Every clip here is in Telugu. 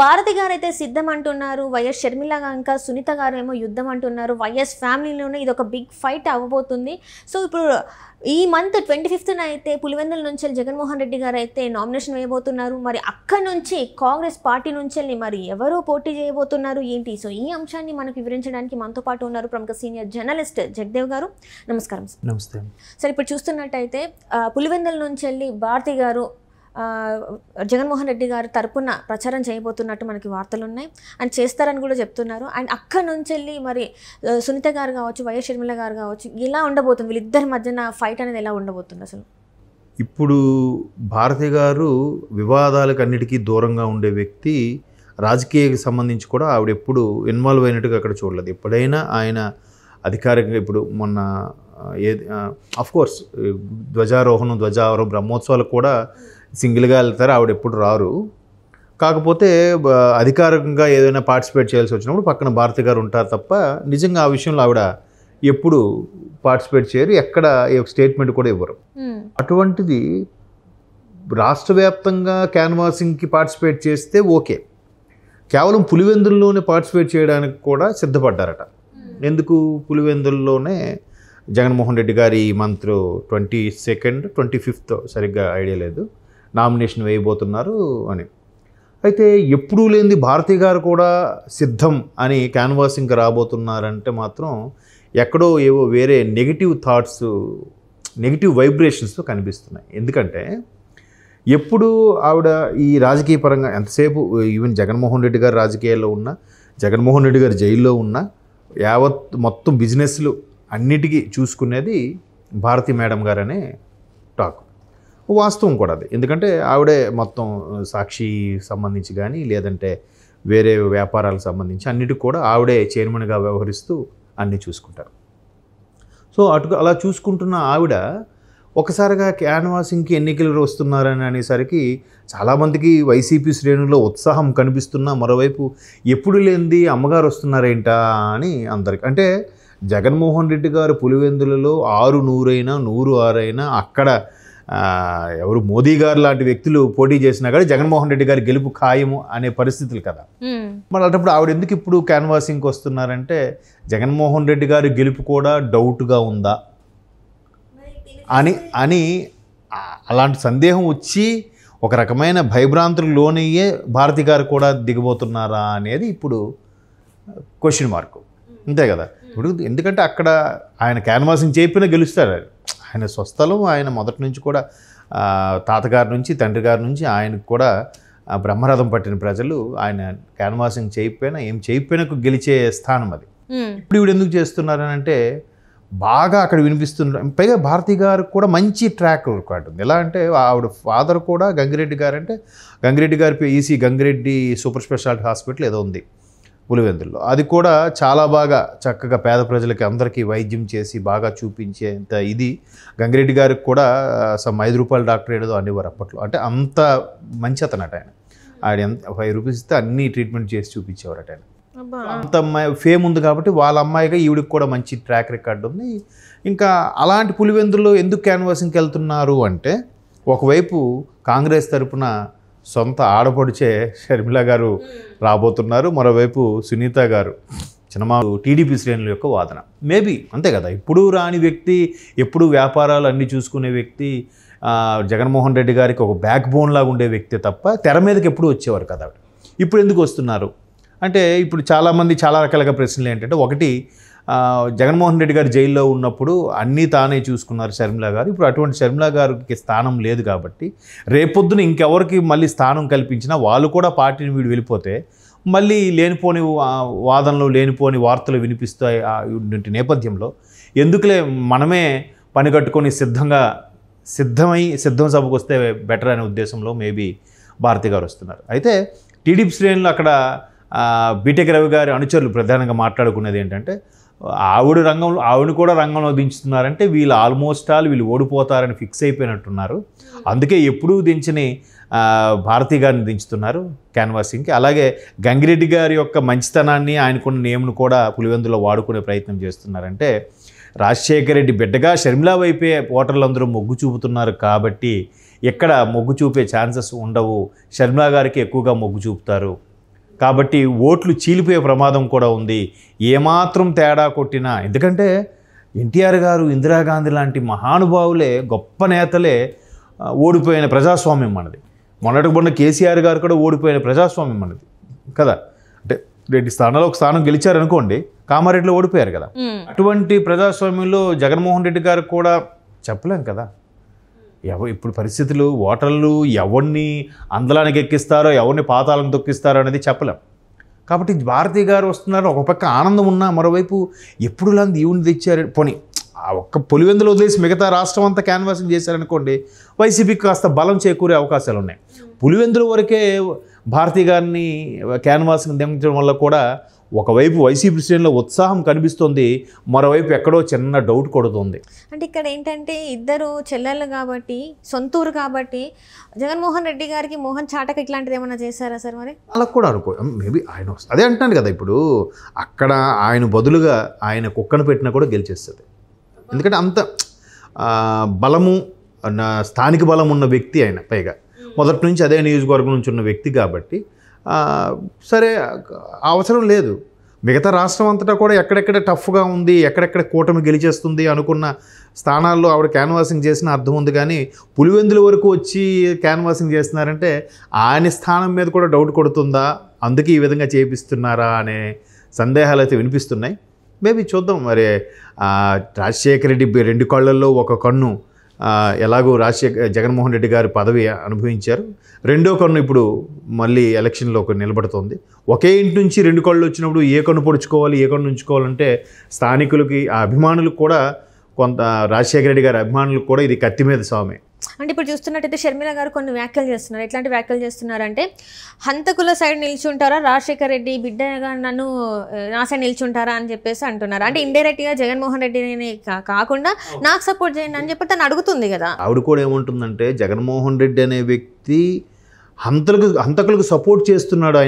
భారతి గారైతే సిద్ధం అంటున్నారు. వైఎస్ షర్మిల ఇంకా సునీత గారేమో యుద్ధం అంటున్నారు. వైఎస్ ఫ్యామిలీలోనే ఇది ఒక బిగ్ ఫైట్ అవ్వబోతుంది. సో ఇప్పుడు ఈ మంత్ 25న అయితే పులివెందుల నుంచి జగన్మోహన్ రెడ్డి గారు అయితే నామినేషన్ వేయబోతున్నారు. మరి అక్కడి నుంచి కాంగ్రెస్ పార్టీ నుంచి మరి ఎవరు పోటీ చేయబోతున్నారు ఏంటి? సో ఈ అంశాన్ని మనకు వివరించడానికి మనతో పాటు ఉన్నారు ప్రముఖ సీనియర్ జర్నలిస్ట్ జగదేవ్ గారు. నమస్కారం. నమస్తే. సరే, ఇప్పుడు చూస్తున్నట్టయితే పులివెందుల నుంచి భారతి గారు జగన్మోహన్ రెడ్డి గారు తరపున ప్రచారం చేయబోతున్నట్టు మనకి వార్తలు ఉన్నాయి. అండ్ చేస్తారని కూడా చెప్తున్నారు. అండ్ అక్కడ నుంచి మరి సునీత గారు కావచ్చు, వైఎస్ షర్మిల గారు కావచ్చు, ఎలా ఉండబోతుంది? వీళ్ళిద్దరి మధ్యన ఫైట్ అనేది ఎలా ఉండబోతుంది అసలు? ఇప్పుడు భారతి గారు వివాదాలకు అన్నిటికీ దూరంగా ఉండే వ్యక్తి. రాజకీయానికి సంబంధించి కూడా ఆవిడ ఎప్పుడు ఇన్వాల్వ్ అయినట్టుగా అక్కడ చూడలేదు. ఎప్పుడైనా ఆయన అధికారికంగా ఇప్పుడు మొన్న అఫ్కోర్స్ ధ్వజారోహణం బ్రహ్మోత్సవాలకు కూడా సింగిల్గా వెళ్తారు, ఆవిడ ఎప్పుడు రారు. కాకపోతే అధికారికంగా ఏదైనా పార్టిసిపేట్ చేయాల్సి వచ్చినప్పుడు పక్కన భారతి గారు ఉంటారు తప్ప నిజంగా ఆ విషయంలో ఆవిడ ఎప్పుడు పార్టిసిపేట్ చేయరు, ఎక్కడ స్టేట్మెంట్ కూడా ఇవ్వరు. అటువంటిది రాష్ట్ర వ్యాప్తంగా క్యాన్వాసింగ్కి పార్టిసిపేట్ చేస్తే ఓకే, కేవలం పులివెందుల్లోనే పార్టిసిపేట్ చేయడానికి కూడా సిద్ధపడ్డారట. ఎందుకు? పులివెందుల్లోనే జగన్మోహన్ రెడ్డి గారి ఈ మంత్ 22nd 25th సరిగ్గా ఐడియా లేదు, నామినేషన్ వేయబోతున్నారు అని. అయితే ఎప్పుడూ లేనిది భారతి గారు కూడా సిద్ధం అని క్యాన్వాసింగ్కి రాబోతున్నారంటే మాత్రం ఎక్కడో ఏవో వేరే నెగిటివ్ థాట్స్, నెగిటివ్ వైబ్రేషన్స్తో కనిపిస్తున్నాయి. ఎందుకంటే ఎప్పుడు ఆవిడ ఈ రాజకీయ పరంగా ఎంతసేపు ఈవెన్ జగన్మోహన్ రెడ్డి గారు రాజకీయాల్లో ఉన్నా, జగన్మోహన్ రెడ్డి గారు జైల్లో ఉన్నా, యావత్ మొత్తం బిజినెస్లు అన్నిటికీ చూసుకునేది భారతి మేడం గారనే టాక్. వాస్తవం కూడా అది. ఎందుకంటే ఆవిడే మొత్తం సాక్షి సంబంధించి కానీ లేదంటే వేరే వ్యాపారాలకు సంబంధించి అన్నిటికి కూడా ఆవిడే చైర్మన్గా వ్యవహరిస్తూ అన్నీ చూసుకుంటారు. సో అలా చూసుకుంటున్న ఆవిడ ఒకసారిగా క్యాన్వాసింగ్కి ఎన్నికలు వస్తున్నారని అనేసరికి చాలామందికి వైసీపీ శ్రేణుల్లో ఉత్సాహం కనిపిస్తున్నా, మరోవైపు ఎప్పుడు లేనిది అమ్మగారు వస్తున్నారేంటా అని అందరికి. అంటే జగన్మోహన్ రెడ్డి గారు పులివెందులలో 6-100 106 అక్కడ ఎవరు మోదీ గారు లాంటి వ్యక్తులు పోటీ చేసినా కానీ జగన్మోహన్ రెడ్డి గారి గెలుపు ఖాయము అనే పరిస్థితులు కదా. మరి అలాంటప్పుడు ఆవిడ ఎందుకు ఇప్పుడు క్యాన్వాసింగ్కి వస్తున్నారంటే జగన్మోహన్ రెడ్డి గారి గెలుపు కూడా డౌట్గా ఉందా అని అలాంటి సందేహం వచ్చి ఒక రకమైన భయభ్రాంతులకు లోనయ్యే భారతి గారు కూడా దిగబోతున్నారా అనేది ఇప్పుడు క్వశ్చన్ మార్కు. అంతే కదా. ఇప్పుడు ఎందుకంటే అక్కడ ఆయన క్యాన్వాసింగ్ చెప్పినా గెలుస్తారు. ఆయన స్వస్థలం, ఆయన మొదటి నుంచి కూడా తాతగారి నుంచి తండ్రి గారి నుంచి ఆయనకు కూడా బ్రహ్మరథం పట్టిన ప్రజలు ఆయన క్యాన్వాసింగ్ చేయకపోయినా ఏం చేయకపోయినా గెలిచే స్థానం అది. ఇప్పుడు ఇవి ఎందుకు చేస్తున్నారని అంటే బాగా అక్కడ వినిపిస్తున్నారు. పైగా భారతి గారికి కూడా మంచి ట్రాక్ రికార్డ్ ఉంది. ఎలా అంటే ఆవిడ ఫాదర్ కూడా గంగిరెడ్డి గారు, అంటే గంగిరెడ్డి గారి EC Gangireddy super speciality hospital ఏదో ఉంది పులివెందుల్లో. అది కూడా చాలా బాగా చక్కగా పేద ప్రజలకి అందరికీ వైద్యం చేసి బాగా చూపించేంత ఇది గంగిరెడ్డి గారికి కూడా ₹5 డాక్టర్ ఏదో అనేవారు అప్పట్లో. అంటే అంత మంచి అతనట ఆయన. ఆయన ₹5 ఇస్తే అన్ని ట్రీట్మెంట్ చేసి చూపించేవారట ఆయన. అంత ఫేమ్ ఉంది కాబట్టి వాళ్ళ అమ్మాయిగా ఈవిడికి కూడా మంచి ట్రాక్ రికార్డు ఉంది. ఇంకా అలాంటి పులివెందుల్లో ఎందుకు క్యాన్వాసింగ్కి వెళ్తున్నారు అంటే ఒకవైపు కాంగ్రెస్ తరపున సొంత ఆడపడిచే షర్మిల గారు రాబోతున్నారు, మరోవైపు సునీత గారు చిన్నమా టీడీపీ శ్రేణుల యొక్క వాదన. మేబీ అంతే కదా. ఇప్పుడు రాని వ్యక్తి, ఎప్పుడు వ్యాపారాలు అన్నీ చూసుకునే వ్యక్తి జగన్మోహన్ రెడ్డి గారికి ఒక బ్యాక్ బోన్ లాగా ఉండే వ్యక్తి తప్ప తెర మీదకి ఎప్పుడు వచ్చేవారు కదా. ఇప్పుడు ఎందుకు వస్తున్నారు అంటే ఇప్పుడు చాలామంది చాలా రకాలుగా ప్రశ్నలు ఏంటంటే, ఒకటి జగన్మోహన్ రెడ్డి గారు జైల్లో ఉన్నప్పుడు అన్నీ తానే చూసుకున్నారు షర్మిల గారు. ఇప్పుడు అటువంటి షర్మిల గారికి స్థానం లేదు కాబట్టి రేపొద్దున ఇంకెవరికి మళ్ళీ స్థానం కల్పించినా వాళ్ళు కూడా పార్టీని వీడు వెళ్ళిపోతే మళ్ళీ లేనిపోని వాదనలు, లేనిపోని వార్తలు వినిపిస్తాయి. నేపథ్యంలో ఎందుకులే మనమే పని కట్టుకొని సిద్ధం సభకు వస్తే బెటర్ అనే ఉద్దేశంలో మేబీ భారతి గారు వస్తున్నారు. అయితే టీడీపీ శ్రేణులు అక్కడ బీటెక్ రవి గారి అనుచరులు ప్రధానంగా మాట్లాడుకునేది ఏంటంటే ఆవిడ కూడా రంగంలో దించుతున్నారంటే వీళ్ళు ఆల్మోస్ట్ వీళ్ళు ఓడిపోతారని ఫిక్స్ అయిపోయినట్టున్నారు. అందుకే ఎప్పుడూ దించని భారతి గారిని దించుతున్నారు క్యాన్వాసింగ్కి. అలాగే గంగిరెడ్డి గారి యొక్క మంచితనాన్ని, ఆయనకున్న నేమ్ను కూడా పులివెందులో వాడుకునే ప్రయత్నం చేస్తున్నారంటే రాజశేఖర రెడ్డి బిడ్డగా షర్మిల వైపే ఓటర్లందరూ మొగ్గు చూపుతున్నారు కాబట్టి ఎక్కడ మొగ్గు చూపే ఛాన్సెస్ ఉండవు, షర్మిల గారికి ఎక్కువగా మొగ్గు చూపుతారు కాబట్టి ఓట్లు చీలిపోయే ప్రమాదం కూడా ఉంది ఏమాత్రం తేడా కొట్టినా. ఎందుకంటే ఎన్టీఆర్ గారు, ఇందిరాగాంధీ లాంటి మహానుభావులే, గొప్ప నేతలే ఓడిపోయిన ప్రజాస్వామ్యం మనది. మొన్నటికి మొన్న కేసీఆర్ గారు కూడా ఓడిపోయిన ప్రజాస్వామ్యం మనది కదా. అంటే 2 స్థానాల్లో ఒక స్థానం గెలిచారనుకోండి, కామారెడ్డిలో ఓడిపోయారు కదా. అటువంటి ప్రజాస్వామ్యంలో జగన్మోహన్ రెడ్డి గారు కూడా చెప్పలేం కదా. ఇప్పుడు పరిస్థితులు, ఓటర్లు ఎవరిని అందలానికి ఎక్కిస్తారో, ఎవరిని పాతాలను తొక్కిస్తారో అనేది చెప్పలేం. కాబట్టి భారతి గారు వస్తున్నారు, ఒక పక్క ఆనందం ఉన్నా మరోవైపు ఎప్పుడు లాంటి ఈవుని తెచ్చారు. పోనీ ఆ ఒక్క పులివెందులు వదిలేసి మిగతా రాష్ట్రం అంతా క్యాన్వాసింగ్ చేశారనుకోండి, వైసీపీకి కాస్త బలం చేకూరే అవకాశాలు ఉన్నాయి. పులివెందుల వరకే భారతి గారిని క్యాన్వాసింగ్ దించడం వల్ల కూడా ఒకవైపు వైసీపీ శ్రేణిలో ఉత్సాహం కనిపిస్తుంది, మరోవైపు ఎక్కడో చిన్న డౌట్ కొడుతుంది. అంటే ఇక్కడ ఏంటంటే ఇద్దరు చెల్లెళ్ళు కాబట్టి, సొంతూరు కాబట్టి, జగన్మోహన్ రెడ్డి గారికి మోహన్ చాటక్ ఇట్లాంటిది ఏమైనా చేశారా సార్? మరి అలా కూడా అనుకో, మేబీ ఆయన అదే అంటున్నాను కదా, ఇప్పుడు అక్కడ ఆయన బదులుగా ఆయన కుక్కను పెట్టినా కూడా గెలిచేస్తుంది. ఎందుకంటే అంత బలము, స్థానిక బలం ఉన్న వ్యక్తి ఆయన, పైగా మొదటి నుంచి అదే నియోజకవర్గం నుంచి ఉన్న వ్యక్తి కాబట్టి సరే అవసరం లేదు. మిగతా రాష్ట్రం అంతటా కూడా ఎక్కడెక్కడ టఫ్గా ఉంది, ఎక్కడెక్కడ కూటమి గెలిచేస్తుంది అనుకున్న స్థానాల్లో ఆవిడ క్యాన్వాసింగ్ చేసిన అర్థం ఉంది. కానీ పులివెందుల వరకు వచ్చి క్యాన్వాసింగ్ చేస్తున్నారంటే ఆయన స్థానం మీద కూడా డౌట్ కొడుతుందా, అందుకే ఈ విధంగా చేపిస్తున్నారా అనే సందేహాలు అయితే వినిపిస్తున్నాయి. మేబీ చూద్దాం. మరి రాజశేఖర రెడ్డి 2 కళ్ళల్లో ఒక కన్ను ఎలాగో జగన్మోహన్ రెడ్డి గారి పదవి అనుభవించారు, రెండో కన్ను ఇప్పుడు మళ్ళీ ఎలక్షన్లో నిలబడుతోంది. ఒకే ఇంటి నుంచి 2 కళ్ళు వచ్చినప్పుడు ఏ కన్ను పొడుచుకోవాలి, ఏ కన్ను ఉంచుకోవాలంటే స్థానికులకి, ఆ అభిమానులకు కూడా, కొంత రాజశేఖర రెడ్డి గారి అభిమానులకు కూడా ఇది కత్తి మీద సామే. అంటే ఇప్పుడు చూస్తున్నట్టయితే షర్మిల గారు కొన్ని వ్యాఖ్యలు చేస్తున్నారు. ఎట్లాంటి వ్యాఖ్యలు చేస్తున్నారంటే, హంతకుల సైడ్ నిల్చుంటారా, రాజశేఖర రెడ్డి బిడ్డగా నన్ను నా సైడ్ నిల్చుంటారా అని చెప్పేసి అంటున్నారు. అంటే ఇండైరెక్ట్గా జగన్మోహన్ రెడ్డిని కాకుండా నాకు సపోర్ట్ చేయండి అని చెప్పి తను అడుగుతుంది కదా. ఆవిడ కూడా ఏమంటుందంటే, జగన్మోహన్ రెడ్డి అనే వ్యక్తి హంతకులకు సపోర్ట్ చేస్తున్నాడు.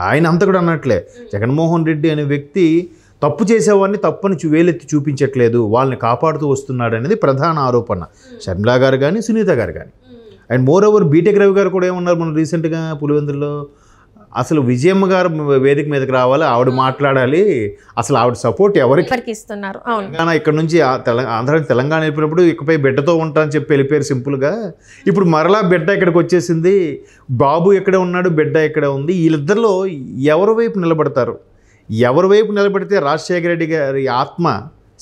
ఆయన హంతకుడు అన్నట్లే. జగన్మోహన్ రెడ్డి అనే వ్యక్తి తప్పు చేసేవాడిని తప్పని వేలెత్తి చూపించట్లేదు, వాళ్ళని కాపాడుతూ వస్తున్నాడు అనేది ప్రధాన ఆరోపణ షర్మిలా గారు కానీ, సునీత గారు కానీ. And moreover BTech Ravi గారు కూడా ఏమన్నారు మనం రీసెంట్గా పులివెందుల్లో, అసలు విజయమ్మ గారు వేదిక మీదకి రావాలి, ఆవిడ మాట్లాడాలి, అసలు ఆవిడ సపోర్ట్ ఎవరికి ఇస్తున్నారు. ఇక్కడ నుంచి ఆంధ్ర తెలంగాణ వెళ్ళినప్పుడు ఇకపై బిడ్డతో ఉంటా అని చెప్పి వెళ్ళిపోయారు సింపుల్గా. ఇప్పుడు మరలా బిడ్డ ఇక్కడికి వచ్చేసింది, బాబు ఎక్కడ ఉన్నాడు, బిడ్డ ఎక్కడ ఉంది, వీళ్ళిద్దరిలో ఎవరి వైపు నిలబడతారు, ఎవరి వైపు నిలబడితే రాజశేఖర రెడ్డి గారి ఆత్మ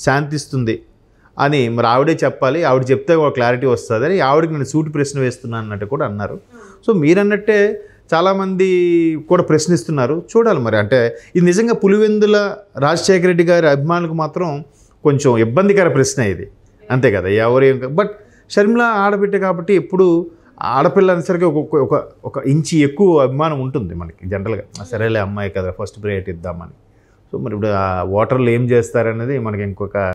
శాంతిస్తుంది అని మరి ఆవిడే చెప్పాలి. ఆవిడ చెప్తే ఒక క్లారిటీ వస్తుంది అని ఆవిడకి నేను సూటి ప్రశ్న వేస్తున్నాను అన్నట్టు కూడా అన్నారు. సో మీరన్నట్టే చాలామంది కూడా ప్రశ్నిస్తున్నారు, చూడాలి మరి. అంటే ఇది నిజంగా పులివెందుల రాజశేఖర రెడ్డి గారి అభిమానులకు మాత్రం కొంచెం ఇబ్బందికర ప్రశ్న ఇది, అంతే కదా. బట్ షర్మిల ఆడబిడ్డ కాబట్టి ఎప్పుడు ఆడపిల్ల అనేసరికి ఒక ఇంచి ఎక్కువ అభిమానం ఉంటుంది మనకి జనరల్గా. సరేలే అమ్మాయి కదా, ఫస్ట్ ప్రయారిటీ ఇద్దామని. సో మరి ఇప్పుడు ఆ ఓటర్లు ఏం చేస్తారనేది మనకి ఇంకొక